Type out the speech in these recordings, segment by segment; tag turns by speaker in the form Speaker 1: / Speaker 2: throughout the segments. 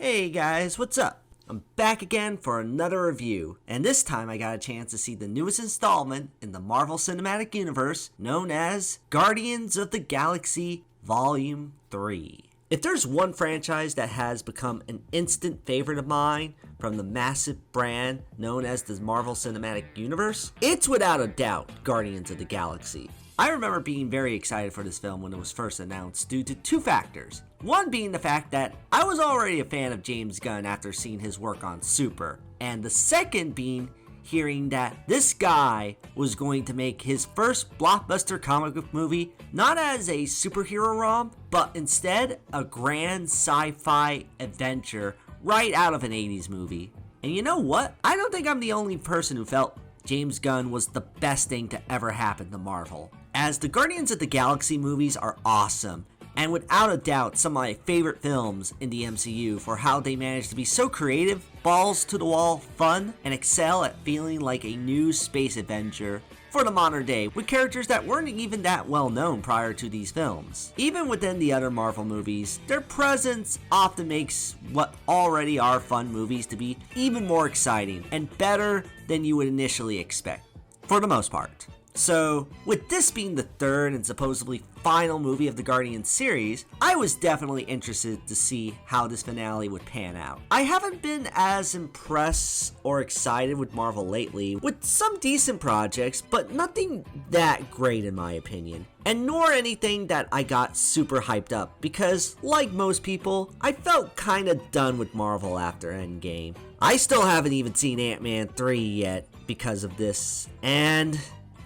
Speaker 1: Hey guys, what's up? I'm back again for another review, and this time I got a chance to see the newest installment in the Marvel Cinematic Universe known as Guardians of the Galaxy Volume 3. If there's one franchise that has become an instant favorite of mine from the massive brand known as the Marvel Cinematic Universe, it's without a doubt Guardians of the Galaxy. I remember being very excited for this film when it was first announced due to two factors. One being the fact that I was already a fan of James Gunn after seeing his work on Super, and the second being hearing that this guy was going to make his first blockbuster comic book movie not as a superhero rom, but instead a grand sci-fi adventure right out of an 80s movie. And you know what? I don't think I'm the only person who felt James Gunn was the best thing to ever happen to Marvel, as the Guardians of the Galaxy movies are awesome, and without a doubt some of my favorite films in the MCU for how they managed to be so creative, balls to the wall, fun, and excel at feeling like a new space adventure for the modern day, with characters that weren't even that well known prior to these films. Even within the other Marvel movies, their presence often makes what already are fun movies to be even more exciting and better than you would initially expect, for the most part. So, with this being the third and supposedly final movie of the Guardians series, I was definitely interested to see how this finale would pan out. I haven't been as impressed or excited with Marvel lately, with some decent projects, but nothing that great in my opinion. And nor anything that I got super hyped up, because like most people, I felt kinda done with Marvel after Endgame. I still haven't even seen Ant-Man 3 yet because of this, and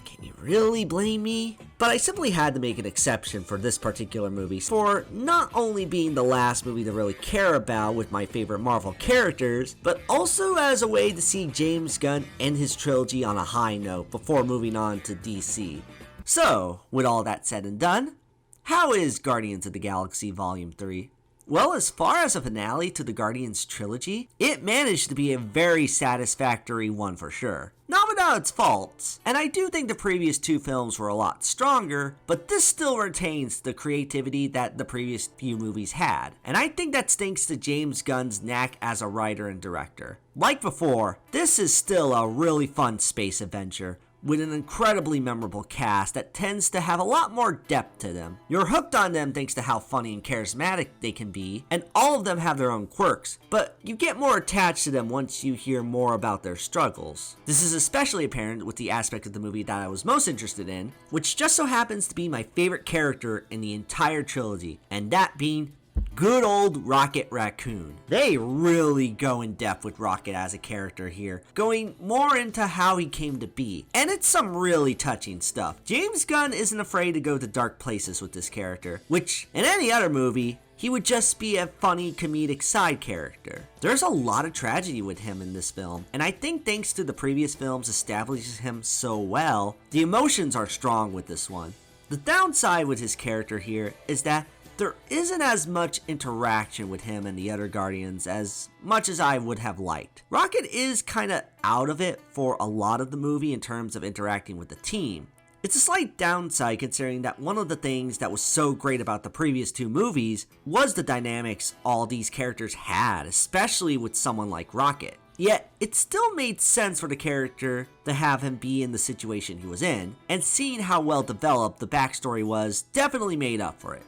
Speaker 1: can you really blame me? But I simply had to make an exception for this particular movie for not only being the last movie to really care about with my favorite Marvel characters, but also as a way to see James Gunn end his trilogy on a high note before moving on to DC. So, with all that said and done, how is Guardians of the Galaxy Volume 3? Well, as far as a finale to the Guardians trilogy, it managed to be a very satisfactory one for sure. Not without its faults, and I do think the previous two films were a lot stronger, but this still retains the creativity that the previous few movies had, and I think that's thanks to James Gunn's knack as a writer and director. Like before, this is still a really fun space adventure, with an incredibly memorable cast that tends to have a lot more depth to them. You're hooked on them thanks to how funny and charismatic they can be, and all of them have their own quirks, but you get more attached to them once you hear more about their struggles. This is especially apparent with the aspect of the movie that I was most interested in, which just so happens to be my favorite character in the entire trilogy, and that being good old Rocket Raccoon. They really go in depth with Rocket as a character here, going more into how he came to be, and it's some really touching stuff. James Gunn isn't afraid to go to dark places with this character, which in any other movie, he would just be a funny comedic side character. There's a lot of tragedy with him in this film, and I think thanks to the previous films establishes him so well, the emotions are strong with this one. The downside with his character here is that there isn't as much interaction with him and the other Guardians as much as I would have liked. Rocket is kinda out of it for a lot of the movie in terms of interacting with the team. It's a slight downside considering that one of the things that was so great about the previous two movies was the dynamics all these characters had, especially with someone like Rocket. Yet, it still made sense for the character to have him be in the situation he was in, and seeing how well developed the backstory was definitely made up for it.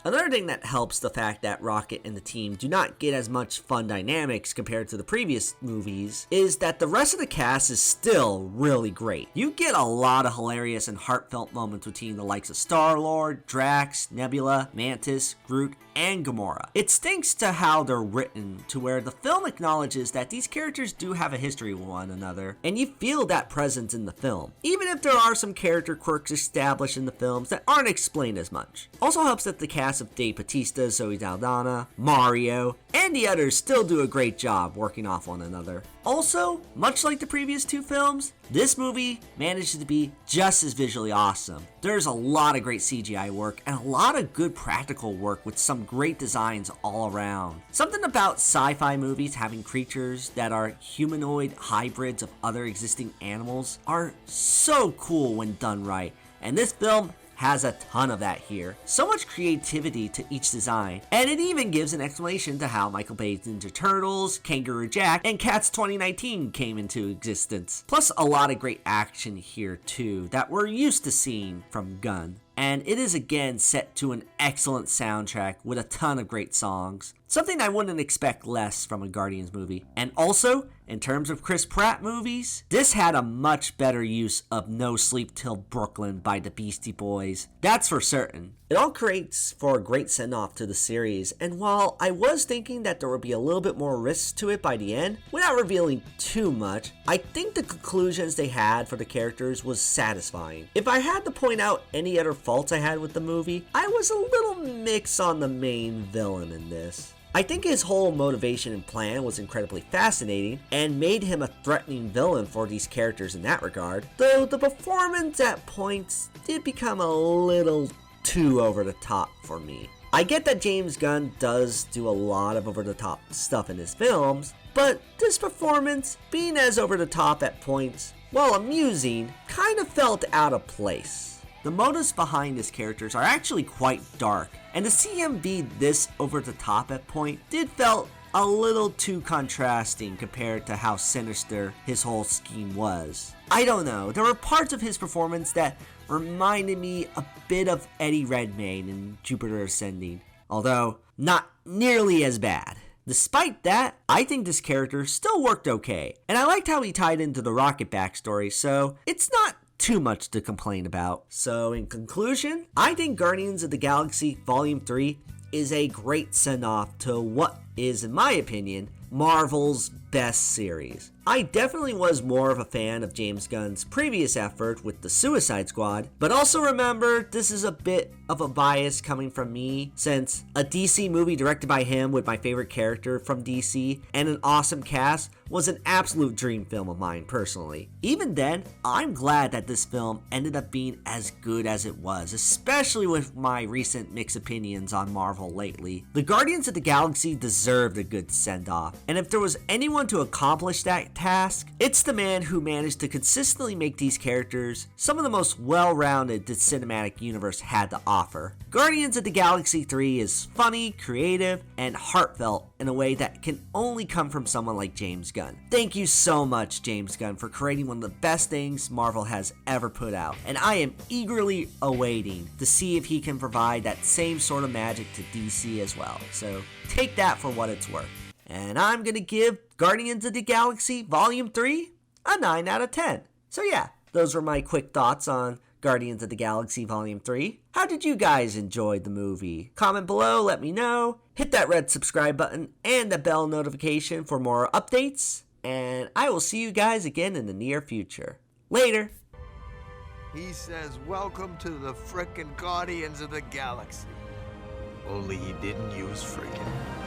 Speaker 1: Another thing that helps the fact that Rocket and the team do not get as much fun dynamics compared to the previous movies is that the rest of the cast is still really great. You get a lot of hilarious and heartfelt moments between the likes of Star-Lord, Drax, Nebula, Mantis, Groot, and Gamora. It's thanks to how they're written to where the film acknowledges that these characters do have a history with one another, and you feel that presence in the film, even if there are some character quirks established in the films that aren't explained as much. Also helps that the cast of Dave Bautista, Zoe Saldana, Mario, and the others still do a great job working off one another. Also, much like the previous two films, this movie manages to be just as visually awesome. There's a lot of great CGI work and a lot of good practical work with some great designs all around. Something about sci-fi movies having creatures that are humanoid hybrids of other existing animals are so cool when done right, and this film has a ton of that here. So much creativity to each design, and it even gives an explanation to how Michael Bay's Ninja Turtles, Kangaroo Jack, and Cats 2019 came into existence. Plus a lot of great action here too that we're used to seeing from Gunn. And it is again set to an excellent soundtrack with a ton of great songs. Something I wouldn't expect less from a Guardians movie. And also, in terms of Chris Pratt movies, this had a much better use of No Sleep Till Brooklyn by the Beastie Boys. That's for certain. It all creates for a great send-off to the series, and while I was thinking that there would be a little bit more risk to it by the end, without revealing too much, I think the conclusions they had for the characters was satisfying. If I had to point out any other faults I had with the movie, I was a little mixed on the main villain in this. I think his whole motivation and plan was incredibly fascinating and made him a threatening villain for these characters in that regard, though the performance at points did become a little too over the top for me. I get that James Gunn does do a lot of over the top stuff in his films, but this performance, being as over the top at points, while amusing, kind of felt out of place. The motives behind his characters are actually quite dark, and to see him be this over the top at point did felt a little too contrasting compared to how sinister his whole scheme was. I don't know, there were parts of his performance that reminded me a bit of Eddie Redmayne in Jupiter Ascending, although not nearly as bad. Despite that, I think this character still worked okay, and I liked how he tied into the Rocket backstory, so it's not too much to complain about. So in conclusion, I think Guardians of the Galaxy Volume 3 is a great send-off to what is, in my opinion, Marvel's best series. I definitely was more of a fan of James Gunn's previous effort with the Suicide Squad, but also remember this is a bit of a bias coming from me, since a DC movie directed by him with my favorite character from DC and an awesome cast was an absolute dream film of mine personally. Even then, I'm glad that this film ended up being as good as it was, especially with my recent mixed opinions on Marvel lately. The Guardians of the Galaxy deserved a good send-off, and if there was anyone to accomplish that task, it's the man who managed to consistently make these characters some of the most well-rounded the cinematic universe had to offer. Guardians of the Galaxy 3 is funny, creative, and heartfelt in a way that can only come from someone like James Gunn. Thank you so much, James Gunn, for creating one of the best things Marvel has ever put out, and I am eagerly awaiting to see if he can provide that same sort of magic to DC as well. So take that for what it's worth. And I'm gonna give Guardians of the Galaxy Volume 3 a 9 out of 10. So yeah, those were my quick thoughts on Guardians of the Galaxy Volume 3. How did you guys enjoy the movie? Comment below, let me know. Hit that red subscribe button and the bell notification for more updates. And I will see you guys again in the near future. Later.
Speaker 2: He says, welcome to the frickin' Guardians of the Galaxy. Only he didn't use frickin'.